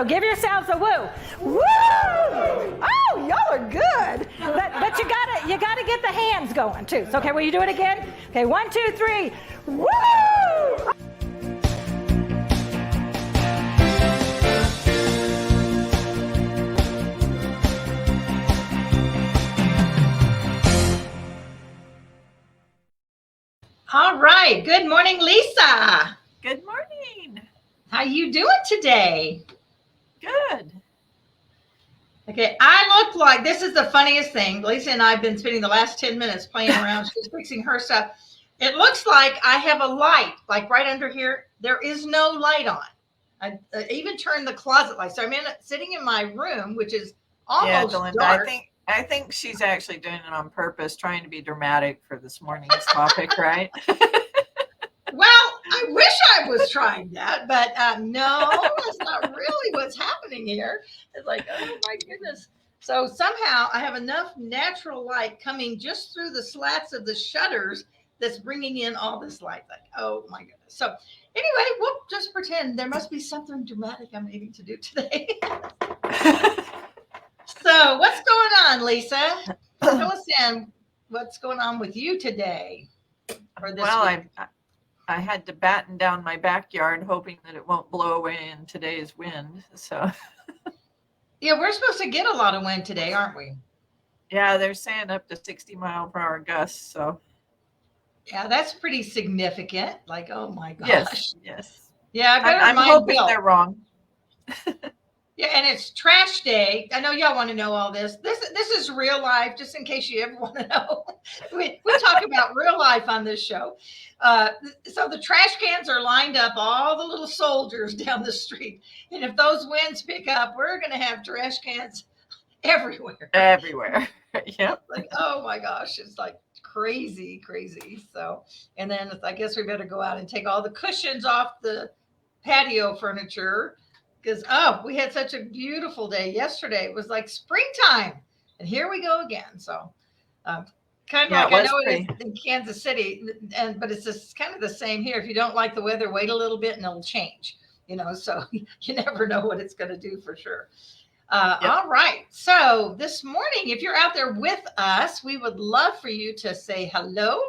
So give yourselves a woo. Woo! Oh, y'all are good. But you gotta get the hands going too. So, okay, will you do it again? Okay, 1, 2, 3. Woo! All right. Good morning, Lisa. Good morning. How you doing today? Good. Okay, I look like, this is the funniest thing. Lisa and I have been spending the last 10 minutes playing around. She's fixing her stuff. It looks like I have a light, like right under here. There is no light on. I even turned the closet light. So I'm sitting in my room, which is almost Delinda, dark. I think she's actually doing it on purpose, trying to be dramatic for this morning's topic, right? Well, I wish I was trying that, but no, that's not really what's happening here. It's like, oh my goodness. So somehow I have enough natural light coming just through the slats of the shutters that's bringing in all this light. Like, oh my goodness. So anyway, we'll just pretend there must be something dramatic I'm needing to do today. So what's going on, Lisa? Fill us in. What's going on with you today? Or this week? I had to batten down my backyard, hoping that it won't blow away in today's wind. So, yeah, we're supposed to get a lot of wind today, aren't we? Yeah, they're saying up to 60-mile-per-hour gusts. So, yeah, that's pretty significant. Like, oh my gosh. Yes. Yeah, I'm hoping they're wrong. Yeah, and it's trash day. I know y'all want to know all this. This is real life, just in case you ever want to know. We talk about real life on this show. So the trash cans are lined up, all the little soldiers down the street. And if those winds pick up, we're going to have trash cans everywhere. Everywhere. Yep. Like, oh my gosh, it's like crazy. So, and then I guess we better go out and take all the cushions off the patio furniture. Because, we had such a beautiful day yesterday. It was like springtime. And here we go again. So kind of like, I know it is in Kansas City, but it's just kind of the same here. If you don't like the weather, wait a little bit and it'll change. So you never know what it's going to do for sure. Yep. All right. So this morning, if you're out there with us, we would love for you to say hello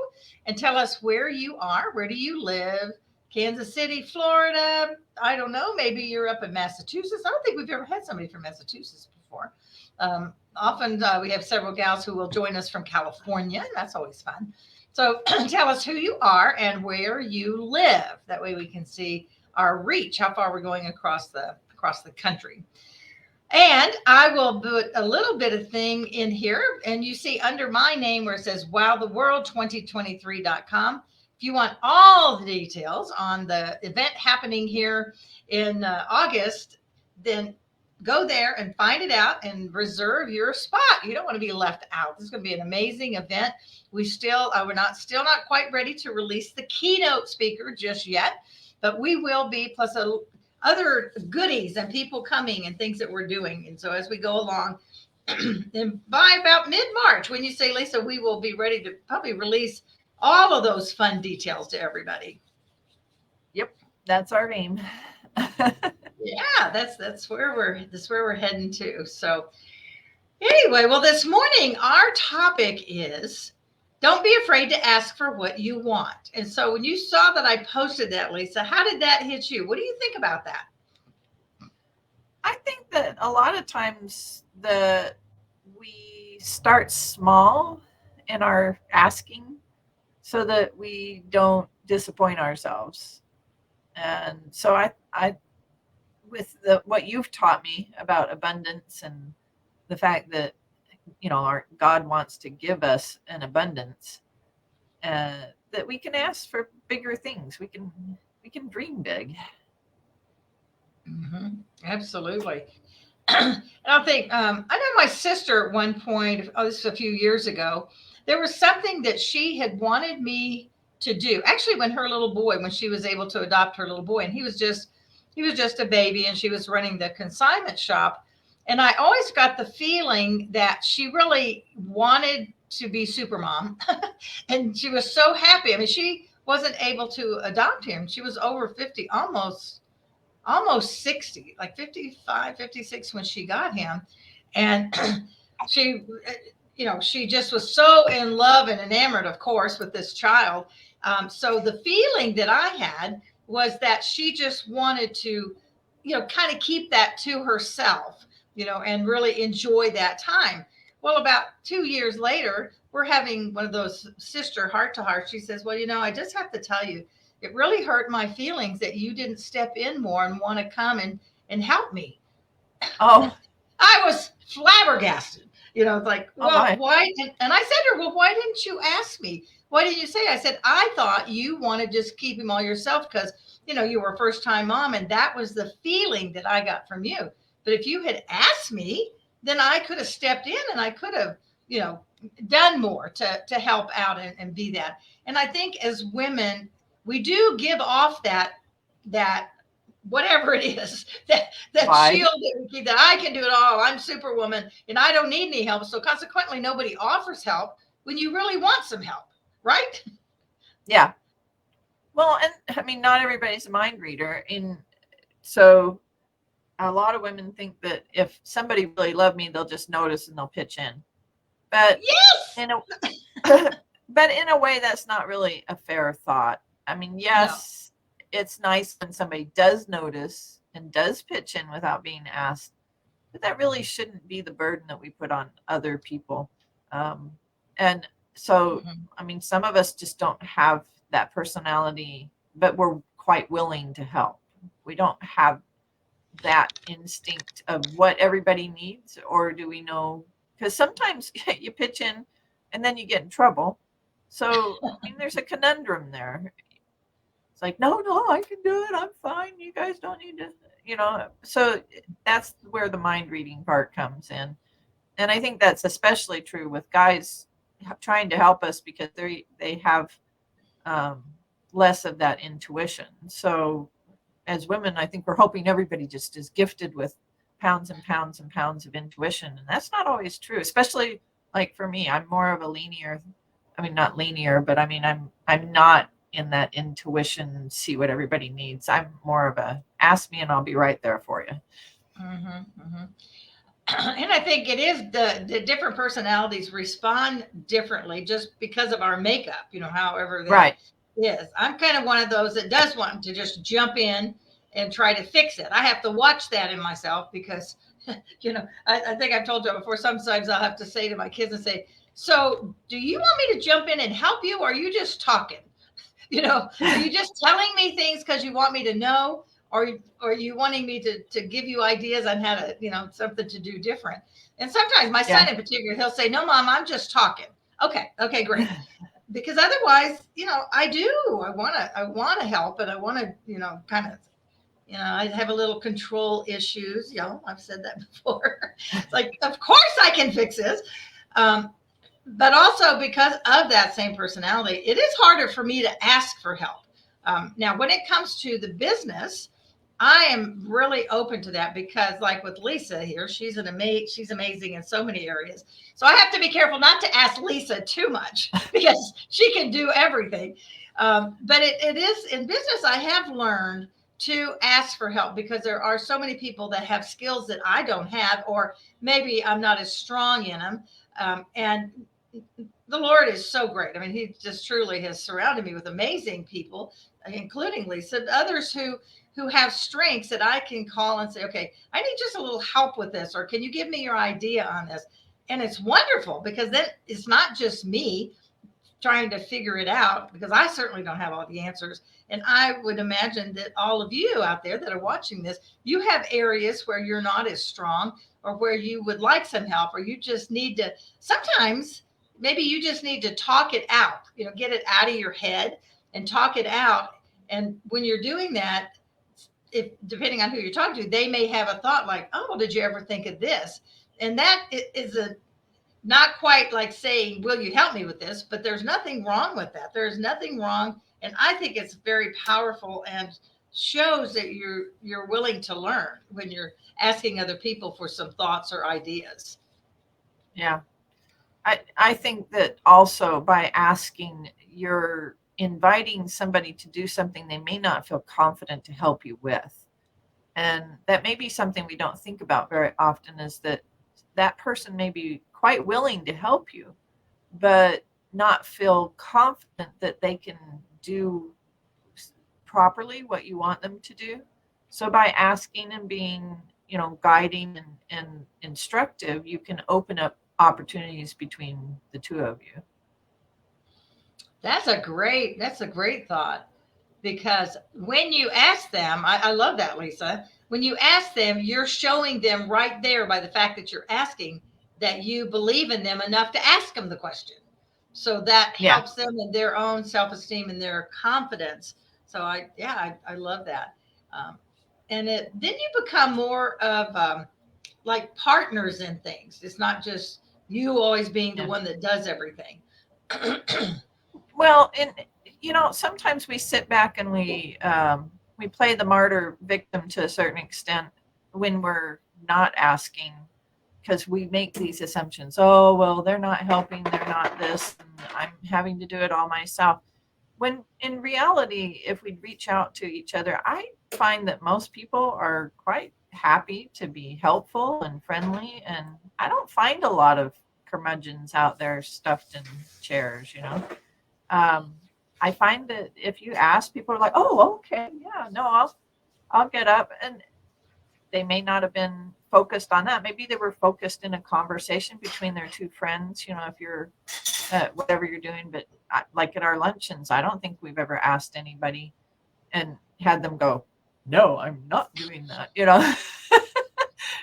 and tell us where you are. Where do you live? Kansas City, Florida. I don't know. Maybe you're up in Massachusetts. I don't think we've ever had somebody from Massachusetts before. Often we have several gals who will join us from California. That's always fun. So tell us who you are and where you live. That way we can see our reach, how far we're going across the country. And I will put a little bit of thing in here. And you see under my name where it says wowtheworld2023.com. If you want all the details on the event happening here in August, then go there and find it out and reserve your spot. You don't want to be left out. This is going to be an amazing event. We're still not quite ready to release the keynote speaker just yet, but we will be, plus other goodies and people coming and things that we're doing. And so as we go along, and by about mid-March, when you say, Lisa, we will be ready to probably release all of those fun details to everybody. Yep, that's our aim. Yeah, that's where we're heading to. So anyway, well, this morning our topic is don't be afraid to ask for what you want. And so when you saw that I posted that, Lisa, how did that hit you? What do you think about that? I think that a lot of times we start small in our asking, so that we don't disappoint ourselves. And so I with what you've taught me about abundance and the fact that, our God wants to give us an abundance, that we can ask for bigger things. We can dream big. Mm-hmm. Absolutely. And I think, I know my sister at one point, this is a few years ago, there was something that she had wanted me to do. Actually, when she was able to adopt her little boy, and he was just a baby, and she was running the consignment shop. And I always got the feeling that she really wanted to be super mom. And she was so happy. I mean, she wasn't able to adopt him. She was over 50, almost almost 60, like 55, 56 when she got him. And she, she just was so in love and enamored, of course, with this child. So the feeling that I had was that she just wanted to, kind of keep that to herself, and really enjoy that time. Well, about 2 years later, we're having one of those sister heart to heart. She says, well, I just have to tell you, it really hurt my feelings that you didn't step in more and want to come and help me. Oh, I was flabbergasted. It's like, oh well, my. why? And I said to her, well, why didn't you ask me? Why didn't you say? I said, I thought you want to just keep him all yourself because, you were a first time mom. And that was the feeling that I got from you. But if you had asked me, then I could have stepped in and I could have, done more to help out and be that. And I think as women, we do give off that whatever it is, that Vibe. shield that we keep, that I can do it all, I'm superwoman and I don't need any help, so consequently nobody offers help when you really want some help, right? Yeah. Well, and I mean, not everybody's a mind reader. So a lot of women think that if somebody really loved me, they'll just notice and they'll pitch in. But Yes. in a but in a way, that's not really a fair thought. I mean, yes, it's nice when somebody does notice and does pitch in without being asked, but that really shouldn't be the burden that we put on other people. And so, I mean, some of us just don't have that personality, but we're quite willing to help. We don't have that instinct of what everybody needs, or do we know? Because sometimes you pitch in and then you get in trouble. So, I mean, there's a conundrum there. It's like, no, I can do it. I'm fine. You guys don't need to, So that's where the mind reading part comes in. And I think that's especially true with guys trying to help us because they have less of that intuition. So as women, I think we're hoping everybody just is gifted with pounds and pounds and pounds of intuition. And that's not always true, especially like for me, I'm more of a linear. I mean, not linear, but I mean, I'm not in that intuition, see what everybody needs. I'm more of a ask me and I'll be right there for you. And I think it is the different personalities respond differently just because of our makeup, however that Right. is. I'm kind of one of those that does want to just jump in and try to fix it. I have to watch that in myself because, I think I've told you before, sometimes I'll have to say to my kids and say, so do you want me to jump in and help you? Or are you just talking? Are you just telling me things because you want me to know? Or are you wanting me to give you ideas on how to, something to do different? And sometimes my son in particular, he'll say, no, mom, I'm just talking. Okay, great. Because otherwise, I want to help and I want to, kind of, I have a little control issues. I've said that before. It's like, of course I can fix this. But also because of that same personality, it is harder for me to ask for help. Now, when it comes to the business, I am really open to that because, like with Lisa here, she's amazing in so many areas. So I have to be careful not to ask Lisa too much because she can do everything. But it is in business. I have learned to ask for help because there are so many people that have skills that I don't have, or maybe I'm not as strong in them. And the Lord is so great. I mean, He just truly has surrounded me with amazing people, including Lisa, others who have strengths that I can call and say, okay, I need just a little help with this, or can you give me your idea on this? And it's wonderful because then it's not just me trying to figure it out, because I certainly don't have all the answers. And I would imagine that all of you out there that are watching this, you have areas where you're not as strong, or where you would like some help, or you just need to, sometimes maybe you just need to talk it out, get it out of your head and talk it out. And when you're doing that, if depending on who you're talking to, they may have a thought like, oh, well, did you ever think of this? And that is a not quite like saying, will you help me with this? But there's nothing wrong with that. There's nothing wrong. And I think it's very powerful and shows that you're willing to learn when you're asking other people for some thoughts or ideas. Yeah. I think that also by asking, you're inviting somebody to do something they may not feel confident to help you with. And that may be something we don't think about very often, is that that person may be quite willing to help you, but not feel confident that they can do properly what you want them to do. So by asking and being, guiding and instructive, you can open up opportunities between the two of you. That's a great thought, because when you ask them, I love that, Lisa. When you ask them, you're showing them right there by the fact that you're asking that you believe in them enough to ask them the question. So that Yeah. helps them in their own self-esteem and their confidence. So I love that. Um, and then you become more of like partners in things. It's not just you always being the Yeah. one that does everything. Well, and sometimes we sit back and we play the martyr victim to a certain extent when we're not asking, because we make these assumptions. Oh, well, they're not helping, they're not this, and I'm having to do it all myself. When in reality, if we reach out to each other, I find that most people are quite happy to be helpful and friendly, and I don't find a lot of curmudgeons out there stuffed in chairs. um, I find that if you ask, people are like, "Oh, okay, yeah, no, I'll get up," and they may not have been focused on that. Maybe they were focused in a conversation between their two friends. If you're whatever you're doing, but like at our luncheons, I don't think we've ever asked anybody and had them go, "No, I'm not doing that." No,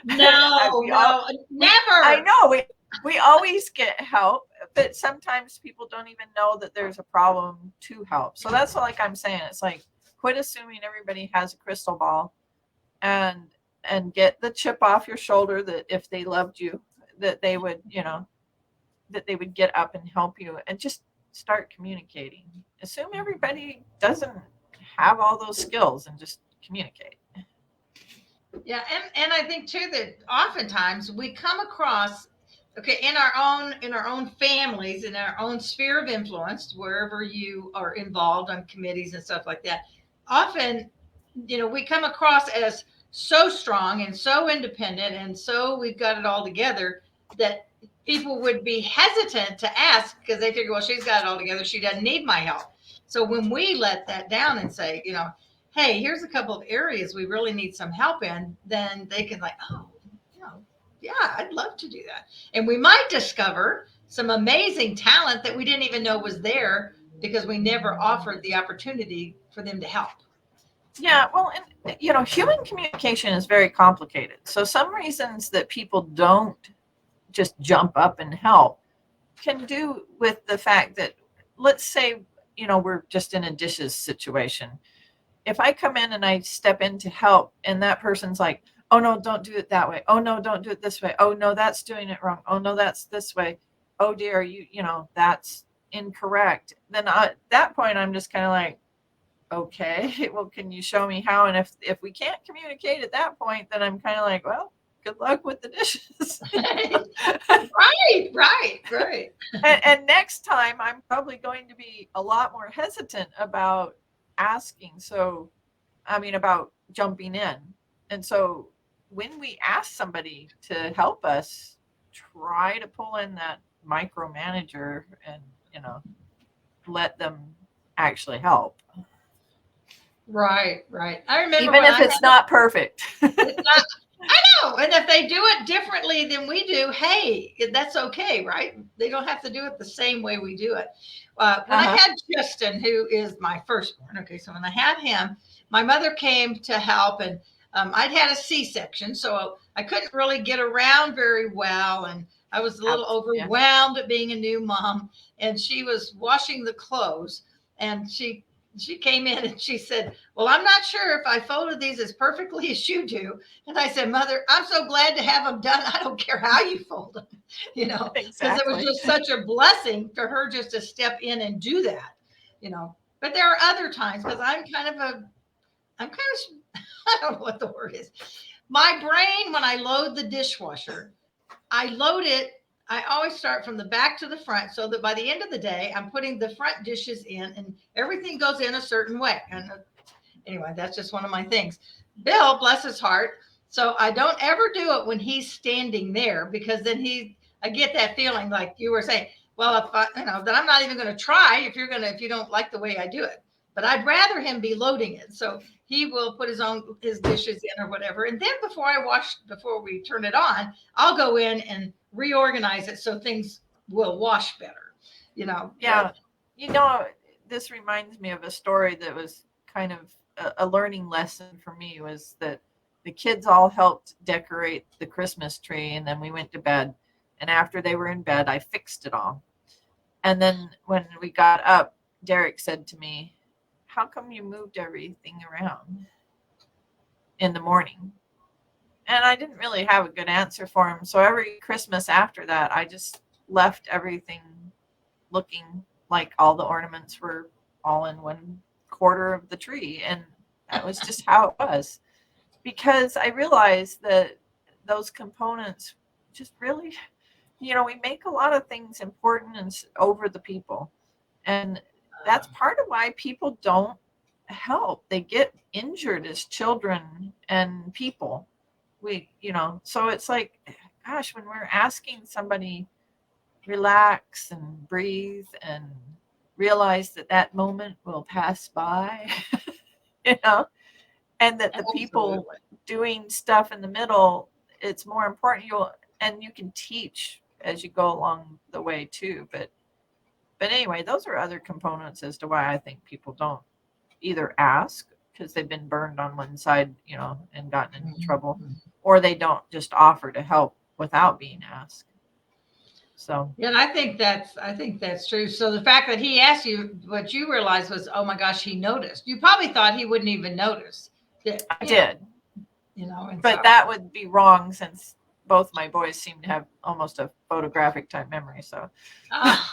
no, I never. know we always get help, but sometimes people don't even know that there's a problem to help. So that's like I'm saying. It's like, quit assuming everybody has a crystal ball, and get the chip off your shoulder that if they loved you, that they would, that they would get up and help you, and just start communicating. Assume everybody doesn't have all those skills, and just communicate. Yeah, and I think too that oftentimes we come across, okay, in our own families, in our own sphere of influence, wherever you are involved on committees and stuff like that. Often, we come across as so strong and so independent and so we've got it all together that people would be hesitant to ask because they figure, well, she's got it all together. She doesn't need my help. So when we let that down and say, hey, here's a couple of areas we really need some help in, then they can like, oh, yeah, I'd love to do that. And we might discover some amazing talent that we didn't even know was there because we never offered the opportunity for them to help. Yeah, well, and human communication is very complicated. So some reasons that people don't just jump up and help can do with the fact that, let's say, we're just in a dishes situation. If I come in and I step in to help, and that person's like, "Oh no, don't do it that way. Oh no, don't do it this way. Oh no, that's doing it wrong. Oh no, that's this way. Oh dear, that's incorrect." Then at that point, I'm just kind of like, "Okay, well, can you show me how?" And if we can't communicate at that point, then I'm kind of like, "Well, good luck with the dishes." Right. And next time, I'm probably going to be a lot more hesitant about asking. So, I mean, about jumping in. And so, when we ask somebody to help us, try to pull in that micromanager and, let them actually help. Right. I remember Even when if it's not perfect. it's not. I know, and if they do it differently than we do, hey, that's okay, right? They don't have to do it the same way we do it. When I had Justin, who is my firstborn, okay, so when I had him, my mother came to help, and I'd had a C-section, so I couldn't really get around very well, and I was a little overwhelmed at being a new mom. And she was washing the clothes, and she came in and she said, "Well, I'm not sure if I folded these as perfectly as you do." And I said, "Mother, I'm so glad to have them done. I don't care how you fold them," because it was just such a blessing for her just to step in and do that. But there are other times because I'm kind of, I don't know what the word is. My brain, when I load the dishwasher, I load it. I always start from the back to the front so that by the end of the day, I'm putting the front dishes in and everything goes in a certain way. And anyway, that's just one of my things. Bill, bless his heart. So I don't ever do it when he's standing there because then I get that feeling like you were saying, well, if I, then I'm not even going to try if you don't like the way I do it. But I'd rather him be loading it. So he will put his dishes in or whatever. And then before we turn it on, I'll go in and reorganize it so things will wash better, Yeah. You know, this reminds me of a story that was kind of a learning lesson for me, was that the kids all helped decorate the Christmas tree, and then we went to bed. And after they were in bed, I fixed it all. And then when we got up, Derek said to me, "How come you moved everything around in the morning?" And I didn't really have a good answer for him. So every Christmas after that, I just left everything looking like all the ornaments were all in one quarter of the tree. And that was just how it was. Because I realized that those components just really, we make a lot of things important and over the people. And that's part of why people don't help. They get injured as children and people. So it's like, gosh, when we're asking somebody relax and breathe and realize that moment will pass by, you know, and that the people Absolutely. doing stuff in the middle, it's more important. You can teach as you go along the way too. But anyway, those are other components as to why I think people don't either ask because they've been burned on one side, and gotten into trouble, or they don't just offer to help without being asked. So Yeah, and I think that's true. So the fact that he asked you, what you realized was, oh my gosh, he noticed. You probably thought he wouldn't even notice that, I did, and but so that would be wrong since both my boys seem to have almost a photographic type memory. So, uh,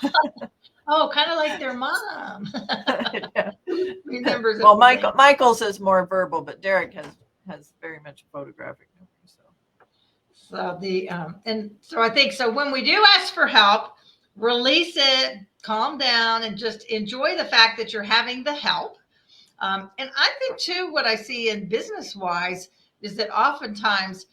oh, kind of like their mom yeah. remembers Well, everything. Michael's is more verbal, but Derek has very much a photographic memory. So So and so I think so when we do ask for help, release it, calm down, and just enjoy the fact that you're having the help. And I think too, what I see in business wise is that oftentimes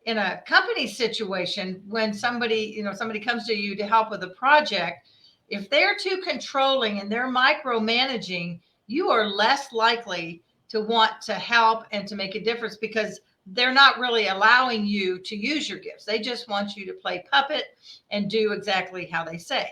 in a company situation, when somebody comes to you to help with a project, if they're too controlling and they're micromanaging, you are less likely to want to help and to make a difference because they're not really allowing you to use your gifts. They just want you to play puppet and do exactly how they say.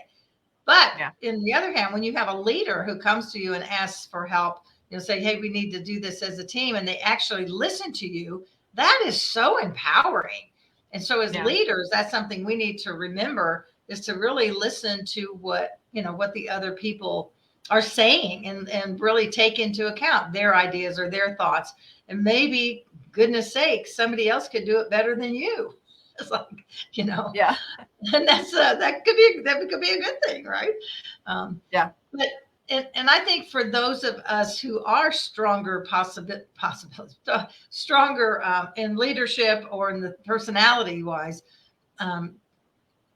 But yeah, in the other hand, when you have a leader who comes to you and asks for help, say, hey, we need to do this as a team, and they actually listen to you, that is so empowering. And so as yeah, leaders, that's something we need to remember is to really listen to what the other people are saying and really take into account their ideas or their thoughts. And maybe, goodness sake, somebody else could do it better than you. It's like, you know, yeah, and that could be a good thing, right? Um, yeah, but and I think for those of us who are stronger, stronger in leadership or in the personality wise, um,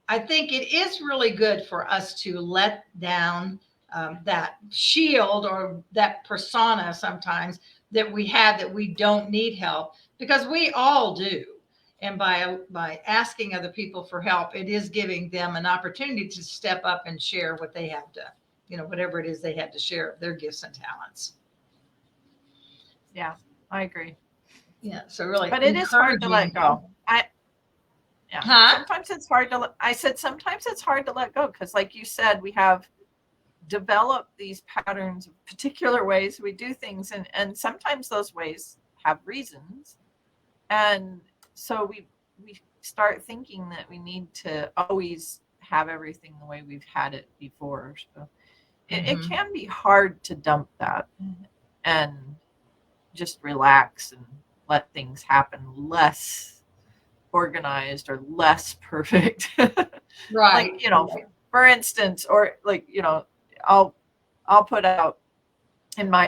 I think it is really good for us to let down that shield or that persona sometimes that we have that we don't need help because we all do. And by asking other people for help, it is giving them an opportunity to step up and share what they have to, whatever it is they have to share of their gifts and talents. yeah. I agree. Yeah. So really But it is hard to encouraging let go. them. Yeah. Huh? Sometimes it's hard to I said sometimes it's hard to let go because, like you said, we have developed these patterns of particular ways we do things, and sometimes those ways have reasons, and so we start thinking that we need to always have everything the way we've had it before. So it Mm-hmm. can be hard to dump that and just relax and let things happen less organized or less perfect. Like, Right. Right. for instance, or like, I'll put out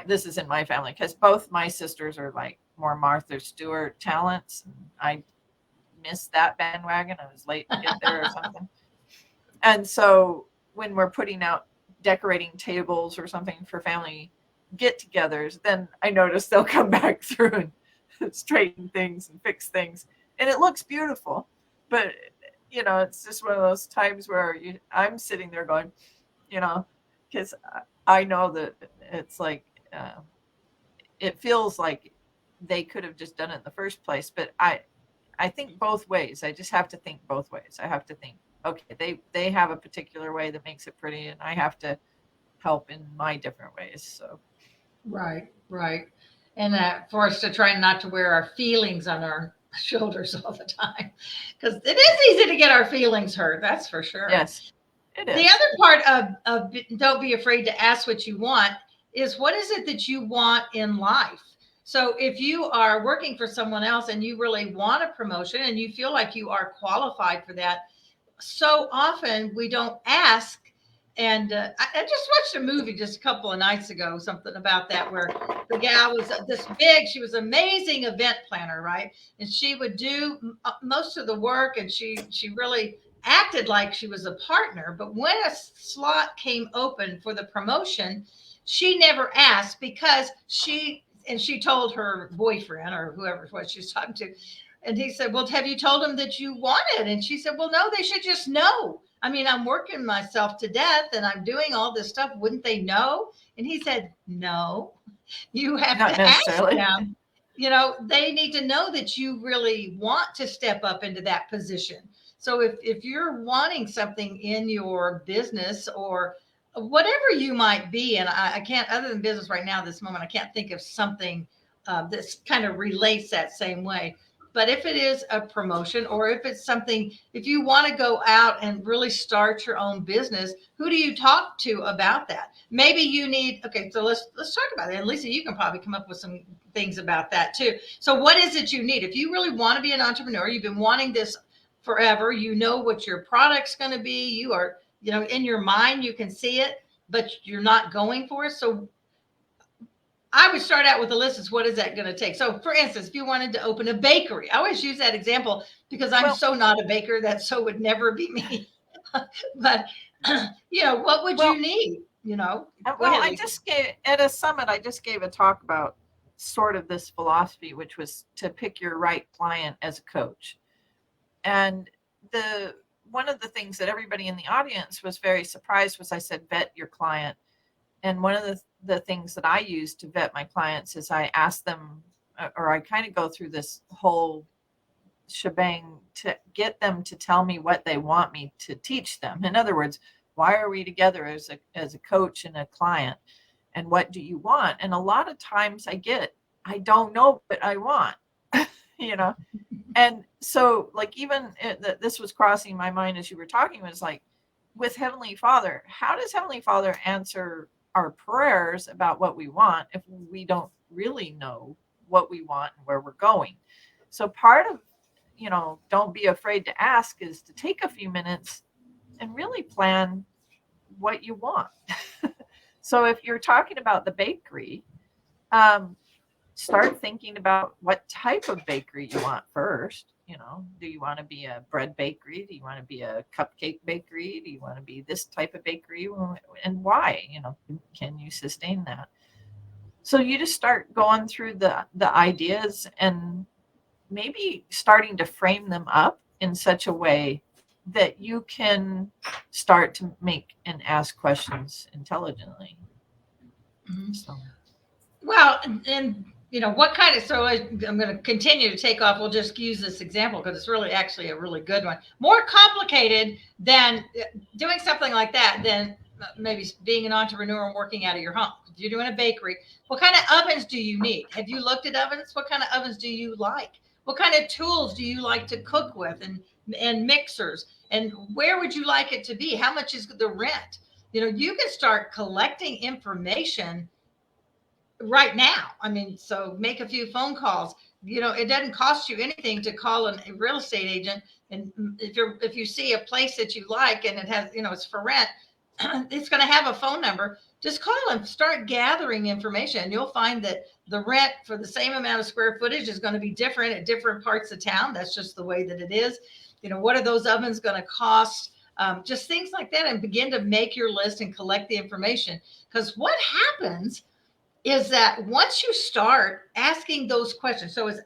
this is in my family because both my sisters are like more Martha Stewart talents, and I missed that bandwagon. I was late to get there or something. And so when we're putting out decorating tables or something for family get-togethers, then I notice they'll come back through and straighten things and fix things, and it looks beautiful. But it's just one of those times where I'm sitting there going, because I know that it's like it feels like they could have just done it in the first place. But I think both ways. I just have to think both ways. I have to think, okay, they have a particular way that makes it pretty, and I have to help in my different ways. So Right, right. And for us to try not to wear our feelings on our shoulders all the time, because it is easy to get our feelings hurt. That's for sure. yes, it The is. other part of don't be afraid to ask what you want is what is it that you want in life? So if you are working for someone else and you really want a promotion and you feel like you are qualified for that, so often we don't ask. And I just watched a movie just a couple of nights ago, something about that, where the gal was this big, she was an amazing event planner, right? And she would do most of the work, and she really acted like she was a partner. But when a slot came open for the promotion, she never asked because she told her boyfriend or whoever it was she was talking to, and he said, well, have you told them that you want it? And she said, well, no, they should just know. I mean, I'm working myself to death and I'm doing all this stuff. Wouldn't they know? And he said, no, you have Not to ask necessarily. them. They need to know that you really want to step up into that position. So if you're wanting something in your business or whatever you might be, and I can't, other than business right now, this moment, I can't think of something that's kind of relates that same way. But if it is a promotion or if it's something, if you want to go out and really start your own business, who do you talk to about that? Maybe you need, okay, so let's talk about it. And Lisa, you can probably come up with some things about that too. So what is it you need? If you really want to be an entrepreneur, you've been wanting this forever, you know what your product's going to be, you are, in your mind, you can see it, but you're not going for it. So I would start out with a list of what is that going to take. So, for instance, if you wanted to open a bakery, I always use that example because I'm so not a baker that so would never be me. But what would you need? Go Well, ahead, I Lisa. just gave at a summit. I just gave a talk about sort of this philosophy, which was to pick your right client as a coach. And the one of the things that everybody in the audience was very surprised was I said, vet your client. And one of the things that I use to vet my clients is I ask them, or I kind of go through this whole shebang to get them to tell me what they want me to teach them. In other words, why are we together as a coach and a client? And what do you want? And a lot of times I don't know what I want, And so like even this was crossing my mind as you were talking, was like with Heavenly Father, how does Heavenly Father answer our prayers about what we want if we don't really know what we want and where we're going? So part of, don't be afraid to ask is to take a few minutes and really plan what you want. So if you're talking about the bakery, start thinking about what type of bakery you want first. Do you want to be a bread bakery? Do you want to be a cupcake bakery? Do you want to be this type of bakery? And why? Can you sustain that? So you just start going through the ideas and maybe starting to frame them up in such a way that you can start to make and ask questions intelligently. Mhm. So. Well, and what kind of, so I'm going to continue to take off. We'll just use this example because it's really actually a really good one. More complicated than doing something like that than maybe being an entrepreneur and working out of your home. If you're doing a bakery, what kind of ovens do you need? Have you looked at ovens? What kind of ovens do you like? What kind of tools do you like to cook with and mixers? And where would you like it to be? How much is the rent? You can start collecting information right now. I mean, so make a few phone calls. It doesn't cost you anything to call a real estate agent. And if you see a place that you like and it has, it's for rent, it's going to have a phone number. Just call them, start gathering information. And you'll find that the rent for the same amount of square footage is going to be different at different parts of town. That's just the way that it is. What are those ovens going to cost? Just things like that, and begin to make your list and collect the information. Because what happens is that once you start asking those questions, so it's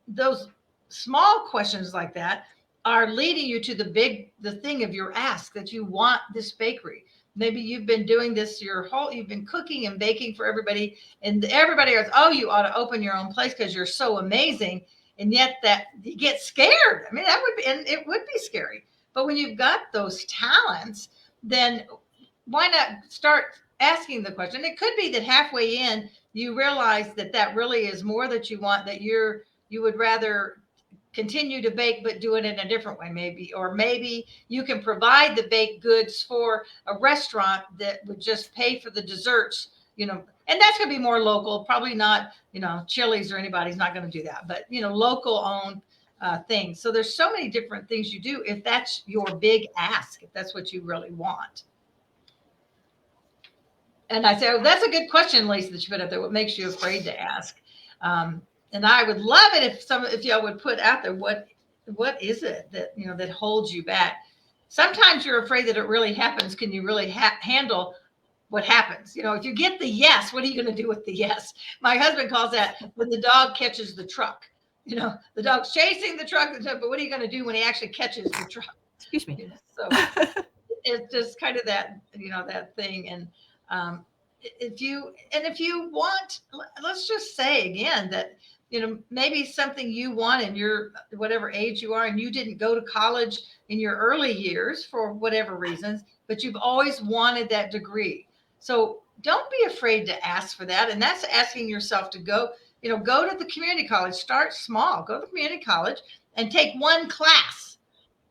those small questions like that are leading you to the thing of your ask that you want this bakery. Maybe you've been doing this you've been cooking and baking for everybody, and everybody goes, oh, you ought to open your own place because you're so amazing. And yet that you get scared. I mean, that would be, and it would be scary. But when you've got those talents, then why not start asking the question? It could be that halfway in you realize that that really is more that you want, that you would rather continue to bake but do it in a different way, maybe. Or maybe you can provide the baked goods for a restaurant that would just pay for the desserts, and that's going to be more local, probably not, Chili's or anybody's not going to do that, but local owned things. So there's so many different things you do if that's your big ask, if that's what you really want. And I say, oh, that's a good question, Lisa, that you put up there. What makes you afraid to ask? And I would love it if y'all would put out there what is it that that holds you back. Sometimes you're afraid that it really happens. Can you really handle what happens? If you get the yes, what are you going to do with the yes? My husband calls that when the dog catches the truck. The dog's chasing the truck, but what are you going to do when he actually catches the truck? Excuse me. So it's just kind of that that thing. And if you want, let's just say again that maybe something you want in your whatever age you are, and you didn't go to college in your early years for whatever reasons, but you've always wanted that degree. So don't be afraid to ask for that. And that's asking yourself to go to the community college. Start small. Go to the community college and take one class.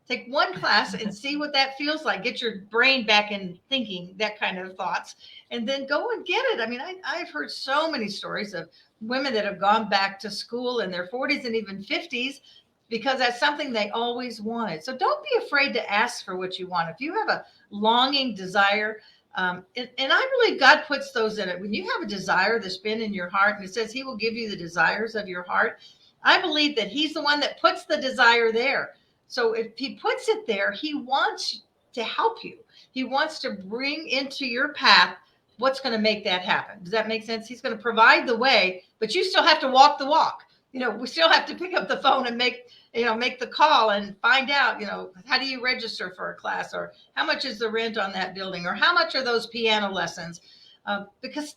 Take one class and see what that feels like. Get your brain back in thinking that kind of thoughts, and then go and get it. I mean, I've heard so many stories of women that have gone back to school in their 40s and even 50s because that's something they always wanted. So don't be afraid to ask for what you want. If you have a longing desire, and I believe God puts those in it. When you have a desire that's been in your heart, and it says He will give you the desires of your heart, I believe that He's the one that puts the desire there. So if He puts it there, He wants to help you. He wants to bring into your path what's going to make that happen. Does that make sense? He's going to provide the way, but you still have to walk the walk. We still have to pick up the phone and make the call and find out, how do you register for a class, or how much is the rent on that building, or how much are those piano lessons? Because,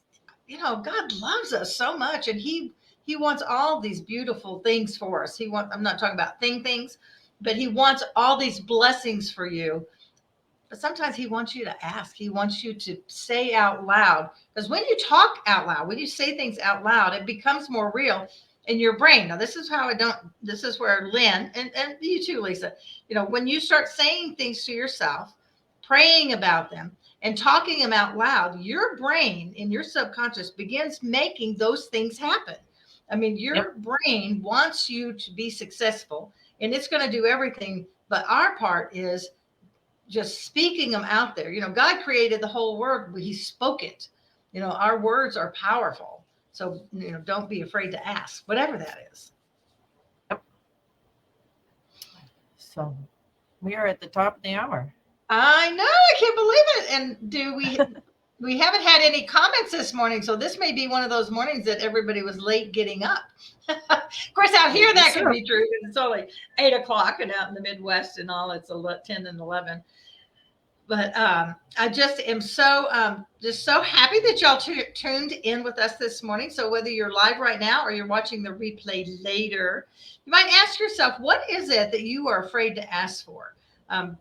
God loves us so much, and He wants all these beautiful things for us. I'm not talking about things, but He wants all these blessings for you. But sometimes He wants you to ask. He wants you to say out loud. Because when you talk out loud, when you say things out loud, it becomes more real in your brain. Now, this is where Lynn, and you too, Lisa, when you start saying things to yourself, praying about them, and talking them out loud, your brain in your subconscious begins making those things happen. I mean, your brain wants you to be successful, and it's going to do everything. But our part is just speaking them out there. God created the whole world, but He spoke it. Our words are powerful. So, don't be afraid to ask, whatever that is. Yep. So we are at the top of the hour. I know. I can't believe it. And we haven't had any comments this morning. So this may be one of those mornings that everybody was late getting up. Of course, out here that could be true because it's only 8:00, and out in the Midwest and all, it's 10 and 11. But I just am so happy that y'all tuned in with us this morning. So whether you're live right now or you're watching the replay later, you might ask yourself, what is it that you are afraid to ask for?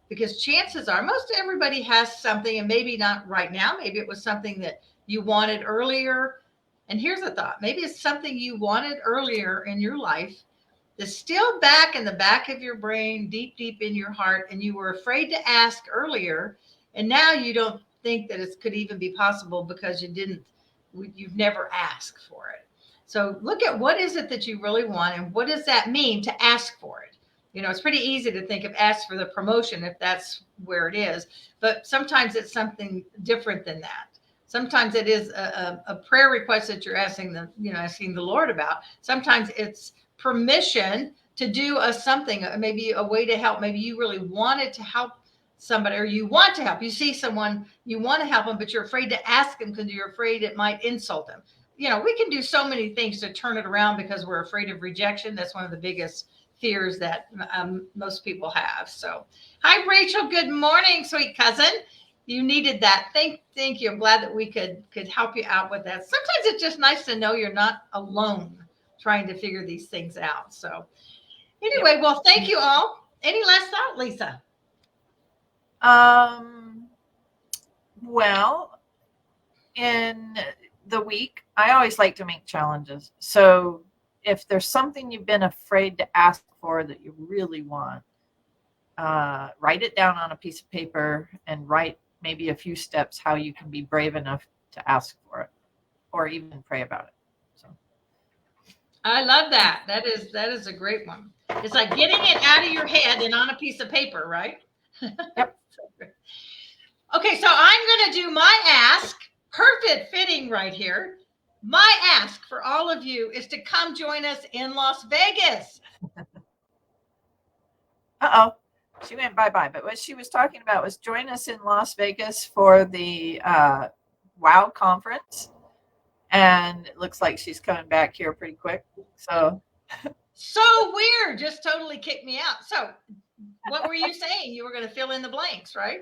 Because chances are most everybody has something, and maybe not right now. Maybe it was something that you wanted earlier. And here's a thought. Maybe it's something you wanted earlier in your life that's still back in the back of your brain, deep in your heart, and you were afraid to ask earlier, and now you don't think that it could even be possible because you've never asked for it. So look at what is it that you really want, and what does that mean to ask for it? It's pretty easy to think of ask for the promotion if that's where it is, but sometimes it's something different than that. Sometimes it is a prayer request that you're asking the Lord about. Sometimes it's permission to do something, maybe a way to help. Maybe you really wanted to help somebody, or you want to help. You see someone, you want to help them, but you're afraid to ask them because you're afraid it might insult them. we can do so many things to turn it around because we're afraid of rejection. That's one of the biggest fears that most people have. So, hi, Rachel. Good morning, sweet cousin. You needed that. Thank you. I'm glad that we could help you out with that. Sometimes it's just nice to know you're not alone trying to figure these things out. So, anyway, well, thank you all. Any last thought, Lisa? Well, in the week, I always like to make challenges. So if there's something you've been afraid to ask for that you really want, write it down on a piece of paper and write maybe a few steps how you can be brave enough to ask for it, or even pray about it. So I love that. That is a great one. It's like getting it out of your head and on a piece of paper, right? Yep. Okay, so I'm going to do my ask. Perfect fitting right here. My ask for all of you is to come join us in Las Vegas. She went bye-bye. But what she was talking about was join us in Las Vegas for the WOW conference. And it looks like she's coming back here pretty quick. So weird. Just totally kicked me out. So what were you saying? You were going to fill in the blanks, right?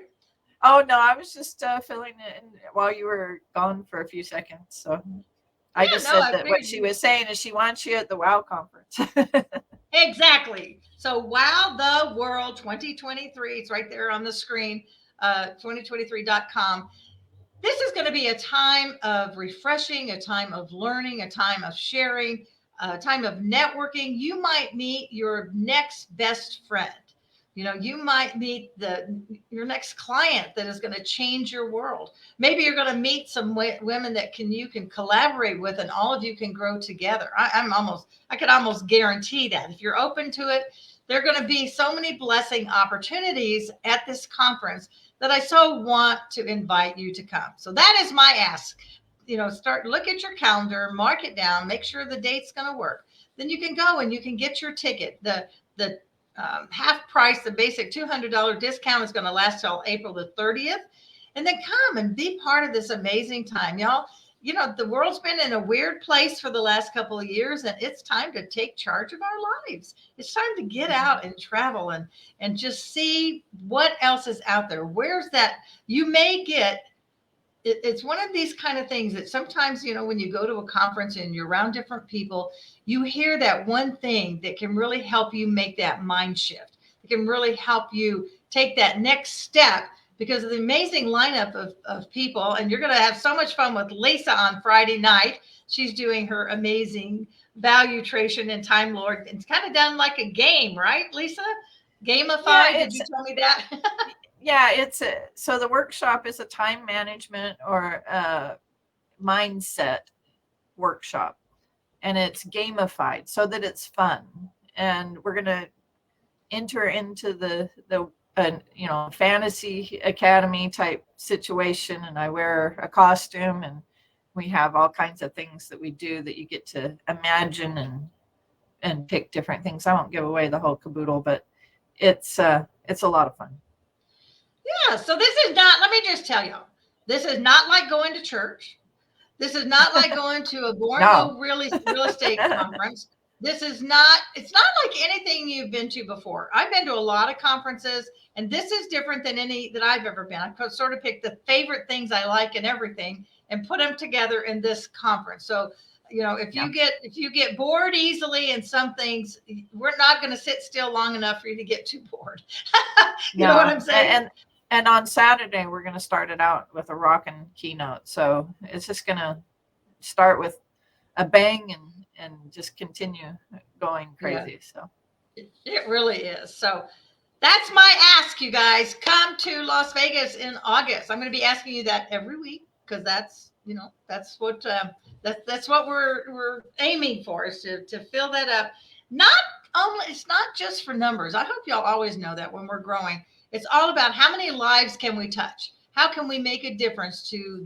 Oh, no, I was just filling it in while you were gone for a few seconds. So I said that what she was saying is she wants you at the WOW conference. Exactly. So WOW the World 2023. It's right there on the screen, 2023.com. This is going to be a time of refreshing, a time of learning, a time of sharing, a time of networking. You might meet your next best friend. You might meet your next client that is going to change your world. Maybe you're going to meet some women that you can collaborate with, and all of you can grow together. I could almost guarantee that if you're open to it, there are going to be so many blessing opportunities at this conference that I so want to invite you to come. So that is my ask. Look at your calendar, mark it down, make sure the date's going to work. Then you can go and you can get your ticket. The half price, the basic $200 discount is going to last till April the 30th. And then come and be part of this amazing time, y'all. The world's been in a weird place for the last couple of years, and it's time to take charge of our lives. It's time to get out and travel and just see what else is out there. Where's that? You may get it's one of these kind of things that sometimes, when you go to a conference and you're around different people, you hear that one thing that can really help you make that mind shift. It can really help you take that next step because of the amazing lineup of people. And you're going to have so much fun with Lisa on Friday night. She's doing her amazing Valuation and Time Lord. It's kind of done like a game, right, Lisa? Gamified. Yeah, did you tell me that? Yeah, so the workshop is a time management or a mindset workshop, and it's gamified so that it's fun. And we're going to enter into the fantasy academy type situation, and I wear a costume, and we have all kinds of things that we do that you get to imagine and pick different things. I won't give away the whole caboodle, but it's a lot of fun. Yeah, so this is not, let me just tell you, this is not like going to church. This is not like going to a Borneo real estate conference. It's not like anything you've been to before. I've been to a lot of conferences, and this is different than any that I've ever been. I've sort of picked the favorite things I like and everything and put them together in this conference. So, if you get bored easily in some things, we're not going to sit still long enough for you to get too bored. You know what I'm saying? And on Saturday, we're going to start it out with a rockin' keynote. So it's just going to start with a bang and just continue going crazy. Yeah. So it really is. So that's my ask, you guys. Come to Las Vegas in August. I'm going to be asking you that every week because that's what that's what we're aiming for, is to fill that up. It's not just for numbers. I hope y'all always know that when we're growing. It's all about how many lives can we touch? How can we make a difference to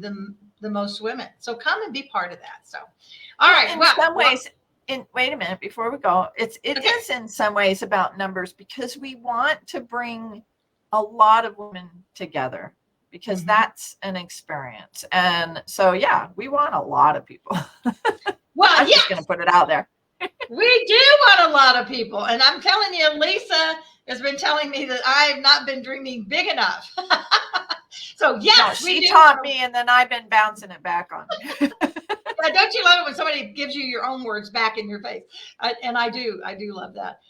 the most women? So come and be part of that. So, all right. In some ways, wait a minute before we go. It is in some ways about numbers because we want to bring a lot of women together. because Mhm. that's an experience. And so, yeah, we want a lot of people. Well, I'm yeah, just going to put it out there. we do want a lot of people. And I'm telling you, Lisa has been telling me that I have not been dreaming big enough. So No, yes, we she do. taught me, and then I've been bouncing it back on you. Don't you love it when somebody gives you your own words back in your face? And I do love that.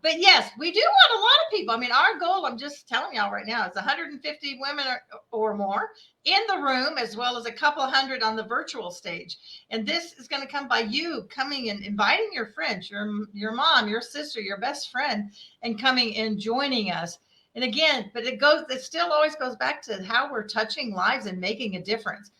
But yes, we do want a lot of people. I mean, our goal, I'm just telling y'all right now, is 150 women or more in the room, as well as a couple hundred on the virtual stage. And this is going to come by you coming and inviting your friends, your mom, your sister, your best friend, and coming and joining us. And again, but it still always goes back to how we're touching lives and making a difference.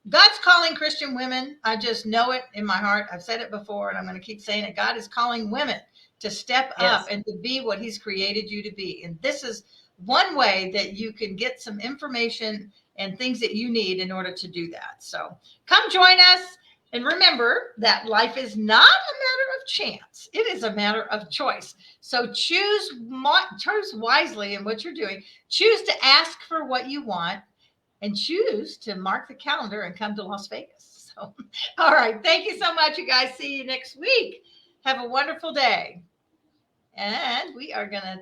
God's calling Christian women. I just know it in my heart. I've said it before and I'm going to keep saying it. God is calling women to step up Yes. and to be what he's created you to be. And this is one way that you can get some information and things that you need in order to do that. So come join us. And remember that life is not a matter of chance. It is a matter of choice. So choose wisely in what you're doing. Choose to ask for what you want and choose to mark the calendar and come to Las Vegas. So, all right. Thank you so much, you guys. See you next week. Have a wonderful day. And we are going to